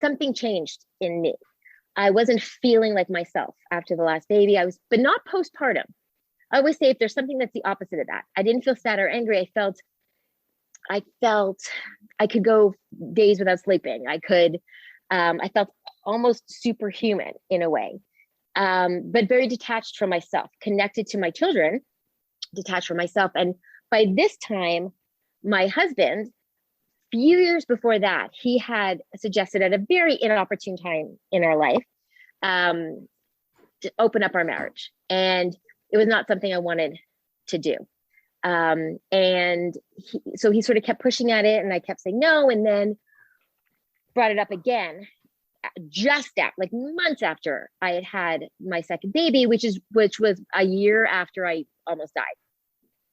something changed in me. I wasn't feeling like myself after the last baby. But not postpartum. I always say if there's something that's the opposite of that, I didn't feel sad or angry. I felt I could go days without sleeping. I felt almost superhuman in a way, but very detached from myself, connected to my children, detached from myself. And by this time, my husband, few years before that, he had suggested at a very inopportune time in our life to open up our marriage. And it was not something I wanted to do. So he sort of kept pushing at it and I kept saying no, and then brought it up again, just like months after I had had my second baby, which was a year after I almost died.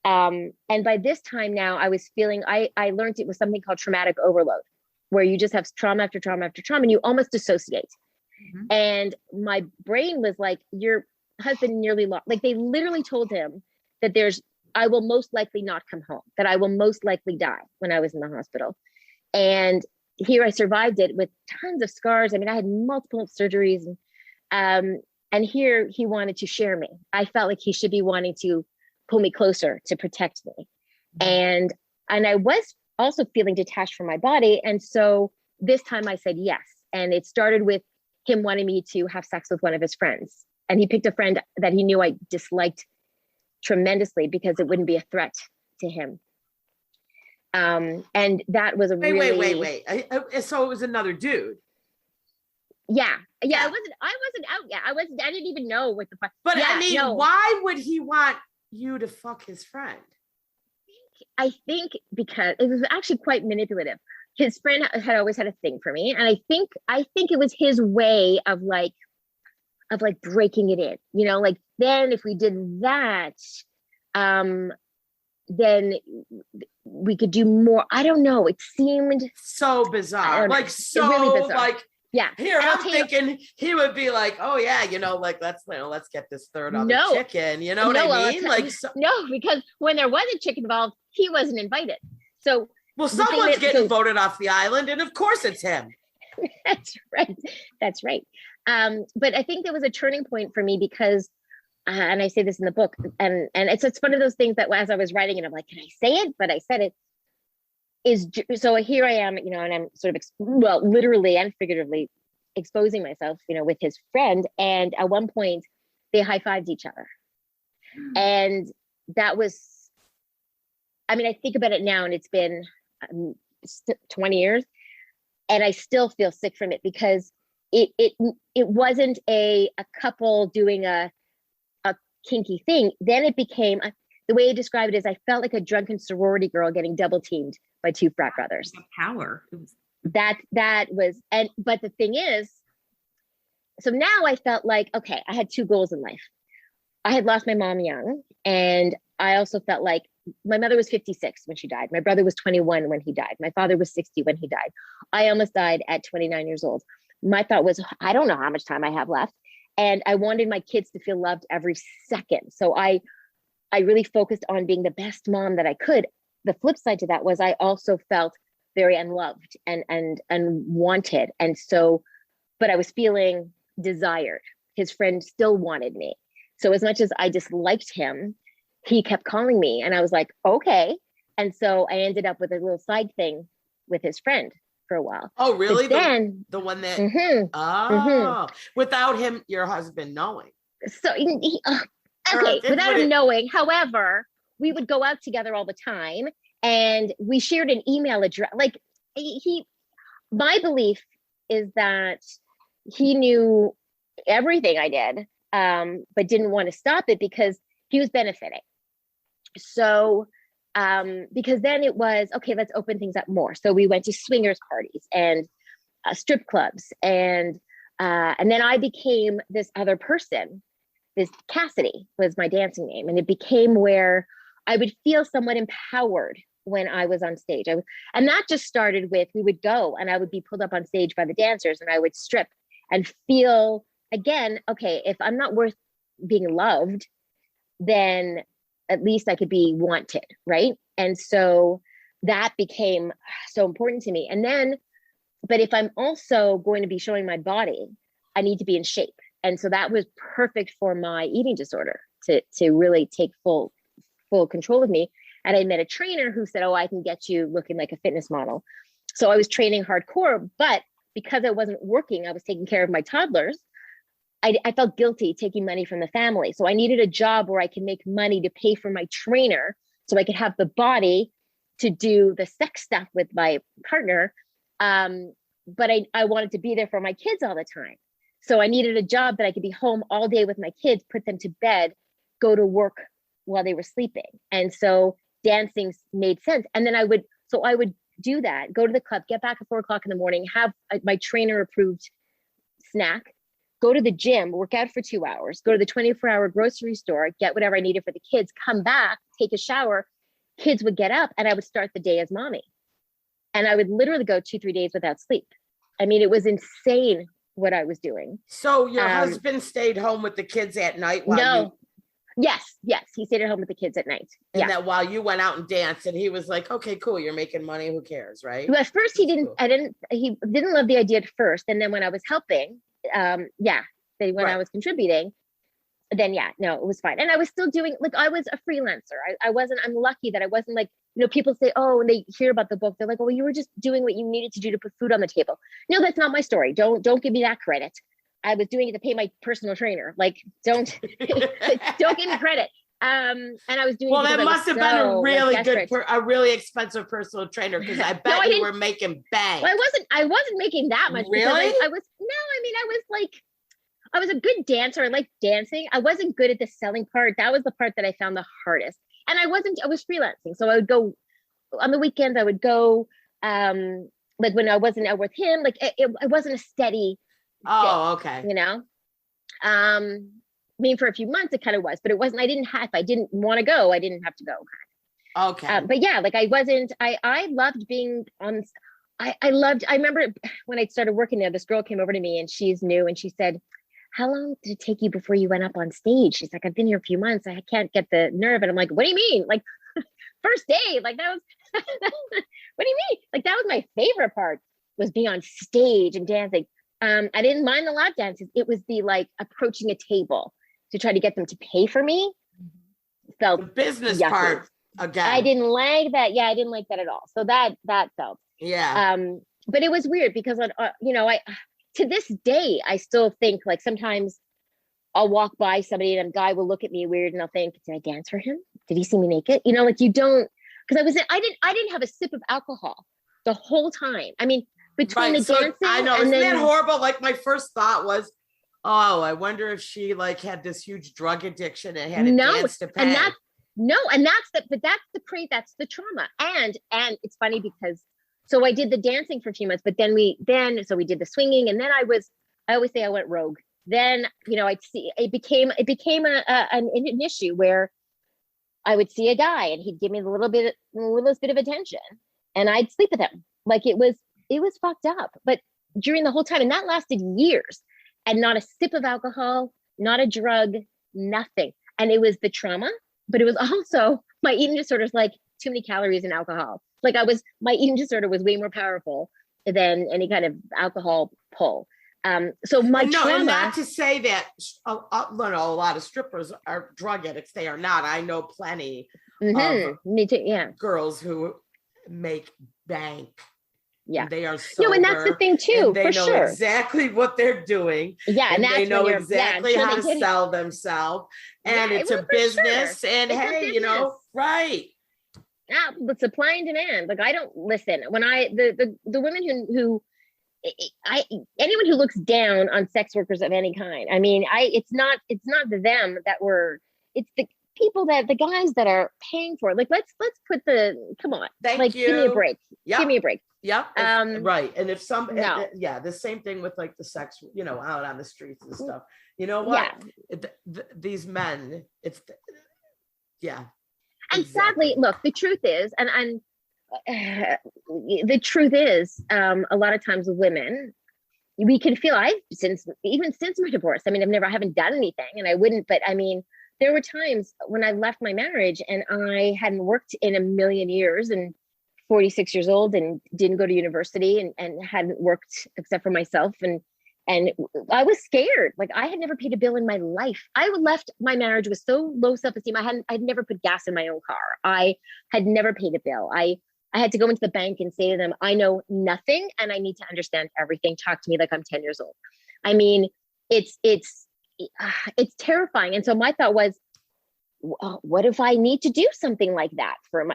And by this time now I was feeling, I learned it was something called traumatic overload, where you just have trauma after trauma after trauma and you almost dissociate. Mm-hmm. And my brain was like, your husband nearly lost, like they literally told him that I will most likely not come home, that I will most likely die when I was in the hospital. And here I survived it with tons of scars. I mean, I had multiple surgeries and here he wanted to share me. I felt like he should be wanting to pull me closer to protect me. And I was also feeling detached from my body. And so this time I said yes. And it started with him wanting me to have sex with one of his friends. And he picked a friend that he knew I disliked tremendously because it wouldn't be a threat to him. And that was a wait. So it was another dude. Yeah. I wasn't out yet. I didn't even know what the fuck. But yeah, I mean, no. Why would he want you to fuck his friend? I think because it was actually quite manipulative. His friend had always had a thing for me. And I think it was his way of breaking it in, like then if we did that, then we could do more. I don't know. It seemed so bizarre. Like so really bizarre. Like, yeah. Here, I'm thinking he would be like, oh yeah, like let's get this third other chicken. You know what I mean? No, because when there was a chick involved, he wasn't invited. So someone's getting voted off the island, and of course it's him. That's right. But I think there was a turning point for me because, and I say this in the book, and it's one of those things that as I was writing it, I'm like, can I say it? But I said it. So here I am, and I'm sort of, literally and figuratively exposing myself, with his friend. And at one point they high-fived each other. And that was, I mean, I think about it now and it's been 20 years and I still feel sick from it because it wasn't a couple doing a kinky thing. Then it became, the way I describe it is I felt like a drunken sorority girl getting double teamed by two frat brothers. Power. That was, but the thing is, so now I felt like, okay, I had two goals in life. I had lost my mom young. And I also felt like my mother was 56 when she died. My brother was 21 when he died. My father was 60 when he died. I almost died at 29 years old. My thought was, I don't know how much time I have left. And I wanted my kids to feel loved every second. So I really focused on being the best mom that I could. The flip side to that was I also felt very unloved and wanted. And so, but I was feeling desired. His friend still wanted me. So as much as I disliked him, he kept calling me and I was like, okay. And so I ended up with a little side thing with his friend for a while. Oh, really? But then the one that, without him, your husband knowing. So without him knowing, however, we would go out together all the time and we shared an email address. Like my belief is that he knew everything I did, but didn't want to stop it because he was benefiting. So, because then it was, okay, let's open things up more. So we went to swingers parties and strip clubs. And then I became this other person. This Cassidy was my dancing name. And it became where I would feel somewhat empowered when I was on stage. And that just started with, we would go and I would be pulled up on stage by the dancers and I would strip and feel again, okay, if I'm not worth being loved, then at least I could be wanted, right? And so that became so important to me. And then But if I'm also going to be showing my body, I need to be in shape. And so that was perfect for my eating disorder to really take full control of me. And I met a trainer who said, oh, I can get you looking like a fitness model. So I was training hardcore, but because I wasn't working, I was taking care of my toddlers. I felt guilty taking money from the family. So I needed a job where I could make money to pay for my trainer so I could have the body to do the sex stuff with my partner. But I wanted to be there for my kids all the time. So I needed a job that I could be home all day with my kids, put them to bed, go to work while they were sleeping. And so dancing made sense. And then I would do that, go to the club, get back at 4 o'clock in the morning, have my trainer approved snack, go to the gym, work out for 2 hours, go to the 24-hour grocery store, get whatever I needed for the kids, come back, take a shower, kids would get up, and I would start the day as mommy. And I would literally go 2-3 days without sleep. I mean, it was insane what I was doing. So your husband stayed home with the kids at night while Yes. He stayed at home with the kids at night. And that while you went out and danced, and he was like, okay, cool. You're making money. Who cares? Right. Well, at first he didn't love the idea at first. And then when I was helping, I was contributing, then it was fine. And I was still doing, like, I was a freelancer. I'm lucky that I wasn't like, people say, oh, when they hear about the book, they're like, oh, well, you were just doing what you needed to do to put food on the table. No, that's not my story. Don't give me that credit. I was doing it to pay my personal trainer. Like, don't give me credit. And I was doing. Well, that must have been a really good, a really expensive personal trainer, because I bet you were making bank. Well, I wasn't making that much. Really? I was a good dancer. I liked dancing. I wasn't good at the selling part. That was the part that I found the hardest. And I was freelancing. So I would go on the weekends. I would go, like when I wasn't out with him, like it wasn't a steady. Oh, okay. I mean, for a few months it kind of was, but it wasn't, if I didn't want to go, I didn't have to go. Okay. But yeah, like I loved being on, I remember when I started working there, this girl came over to me and she's new and she said, how long did it take you before you went up on stage? She's like, I've been here a few months. I can't get the nerve. And I'm like, what do you mean? Like first day, like that was, what do you mean? Like that was my favorite part, was being on stage and dancing. I didn't mind the lap dances. It was the like approaching a table to try to get them to pay for me. Felt the business yucky. Part again. I didn't like that. Yeah, I didn't like that at all. So that felt. Yeah. But it was weird because to this day I still think, like, sometimes I'll walk by somebody and a guy will look at me weird and I'll think, did I dance for him? Did he see me naked? Like you don't, because I didn't have a sip of alcohol the whole time. I mean, between the dancing, I know, isn't that horrible? Like my first thought was, oh, I wonder if she like had this huge drug addiction and had a dance to pay. And that's the trauma. And it's funny because, so I did the dancing for a few months, but then we did the swinging, and then I always say I went rogue. Then, I'd see, it became an issue where I would see a guy and he'd give me the littlest bit of attention and I'd sleep with him. Like it was fucked up. But during the whole time, and that lasted years, and not a sip of alcohol, not a drug, nothing. And it was the trauma, but it was also my eating disorders, like too many calories in alcohol. Like my eating disorder was way more powerful than any kind of alcohol pull. So my trauma, and not to say that a lot of strippers are drug addicts. They are not. I know plenty of me too. Yeah, girls who make bank. Yeah, they are sober, and that's the thing too. They know exactly what they're doing. Yeah, and they know exactly how to sell themselves, and it's a business. Sure. And hey, right? Yeah, but supply and demand. Like I don't listen when the women who anyone who looks down on sex workers of any kind. I mean, it's not them that it's the people the guys that are paying for it. Like let's put come on. Thank you. Give me a break. Yep. Give me a break. Yeah. Right. And if the same thing with like the sex, out on the streets and stuff. You know what? Yeah. These men, And sadly, look, the truth is, and the truth is, a lot of times with women, we can feel since my divorce. I mean, I haven't done anything, and I wouldn't. But I mean, there were times when I left my marriage and I hadn't worked in a million years and 46 years old and didn't go to university and hadn't worked except for myself. And I was scared. Like I had never paid a bill in my life. I left my marriage with so low self-esteem. I'd never put gas in my own car. I had never paid a bill. I had to go into the bank and say to them, I know nothing and I need to understand everything. Talk to me like I'm 10 years old. I mean, it's terrifying. And so my thought was, what if I need to do something like that for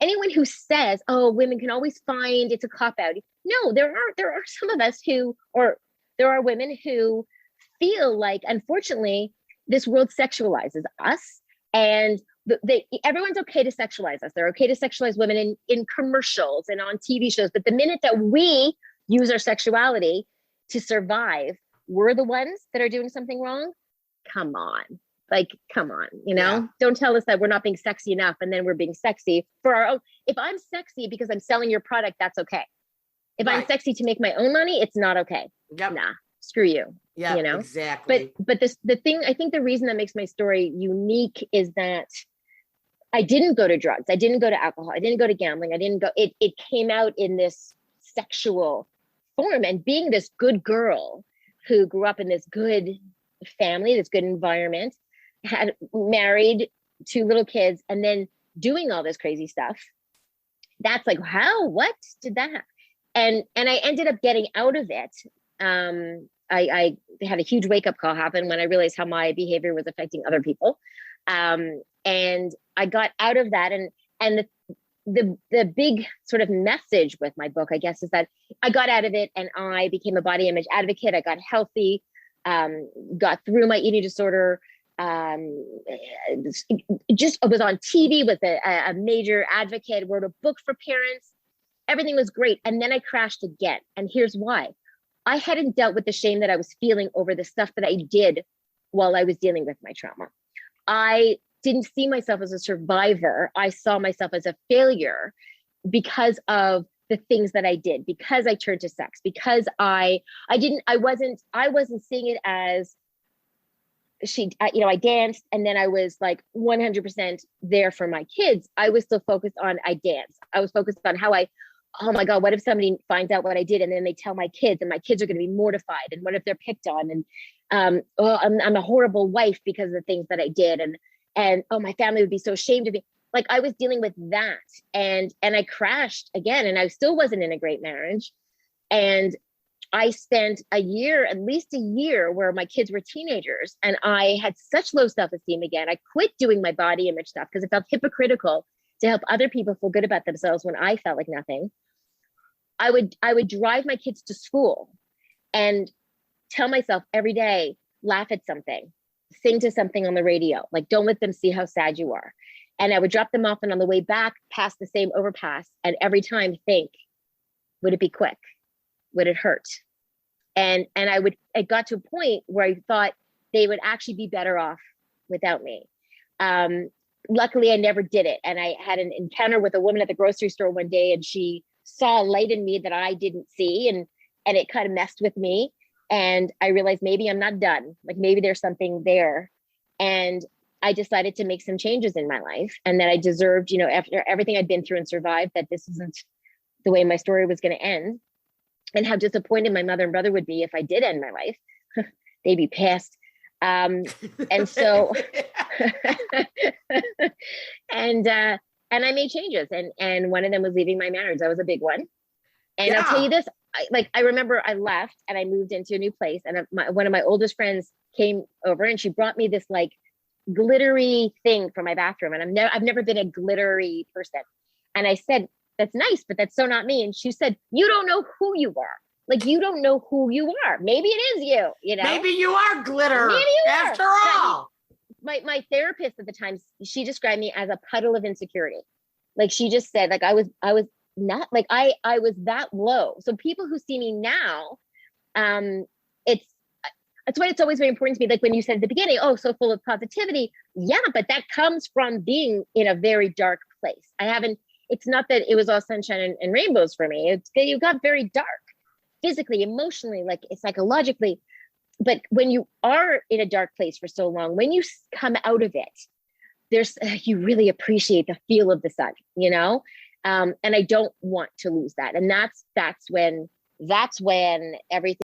anyone who says, oh, women can always find, it's a cop out. No, there are some of us there are women who feel like, unfortunately, this world sexualizes us, and everyone's okay to sexualize us. They're okay to sexualize women in commercials and on TV shows. But the minute that we use our sexuality to survive, we're the ones that are doing something wrong. Come on. Don't tell us that we're not being sexy enough and then we're being sexy for our own. If I'm sexy because I'm selling your product, that's okay. If I'm sexy to make my own money, it's not okay. Yep. Nah, screw you. Yeah, exactly. But the thing, I think the reason that makes my story unique is that I didn't go to drugs. I didn't go to alcohol. I didn't go to gambling. It came out in this sexual form, and being this good girl who grew up in this good family, this good environment, had married 2 little kids, and then doing all this crazy stuff. That's like, what did that happen? And I ended up getting out of it. I had a huge wake up call happen when I realized how my behavior was affecting other people. And I got out of that. And the big sort of message with my book, I guess, is that I got out of it and I became a body image advocate. I got healthy, got through my eating disorder, just was on TV with a major advocate, wrote a book for parents. Everything was great. And then I crashed again. And here's why. I hadn't dealt with the shame that I was feeling over the stuff that I did while I was dealing with my trauma. I didn't see myself as a survivor. I saw myself as a failure because of the things that I did, because I turned to sex, because I wasn't seeing it as I danced and then I was like 100% there for my kids. I was still focused on, I danced. I was focused on oh my God, what if somebody finds out what I did and then they tell my kids and my kids are going to be mortified? And what if they're picked on? And, I'm a horrible wife because of the things that I did. And oh, my family would be so ashamed of me. Like I was dealing with that and I crashed again and I still wasn't in a great marriage. And I spent at least a year where my kids were teenagers and I had such low self-esteem again. I quit doing my body image stuff because it felt hypocritical to help other people feel good about themselves when I felt like nothing. I would drive my kids to school and tell myself every day, laugh at something, sing to something on the radio, like don't let them see how sad you are. And I would drop them off and on the way back, pass the same overpass. And every time think, would it be quick? Would it hurt? And I got to a point where I thought they would actually be better off without me. Luckily, I never did it. And I had an encounter with a woman at the grocery store one day, and she saw a light in me that I didn't see. And it kind of messed with me. And I realized maybe I'm not done. Like maybe there's something there. And I decided to make some changes in my life and that I deserved, after everything I'd been through and survived, that this isn't the way my story was going to end. And how disappointed my mother and brother would be if I did end my life. They'd be pissed. And so, and I made changes, and one of them was leaving my marriage. That was a big one. And I'll tell you this, I remember I left and I moved into a new place, and one of my oldest friends came over and she brought me this like glittery thing for my bathroom. And I've never been a glittery person. And I said, that's nice, but that's so not me. And she said, you don't know who you are. Like, you don't know who you are. Maybe it is you, Maybe you are glitter after all. My therapist at the time, she described me as a puddle of insecurity. Like she just said, like I was not like, I was that low. So people who see me now, that's why it's always very important to me. Like when you said at the beginning, oh, so full of positivity. Yeah, but that comes from being in a very dark place. It's not that it was all sunshine and rainbows for me. You got very dark, physically, emotionally, like psychologically. But when you are in a dark place for so long, when you come out of it, you really appreciate the feel of the sun, And I don't want to lose that. And that's when everything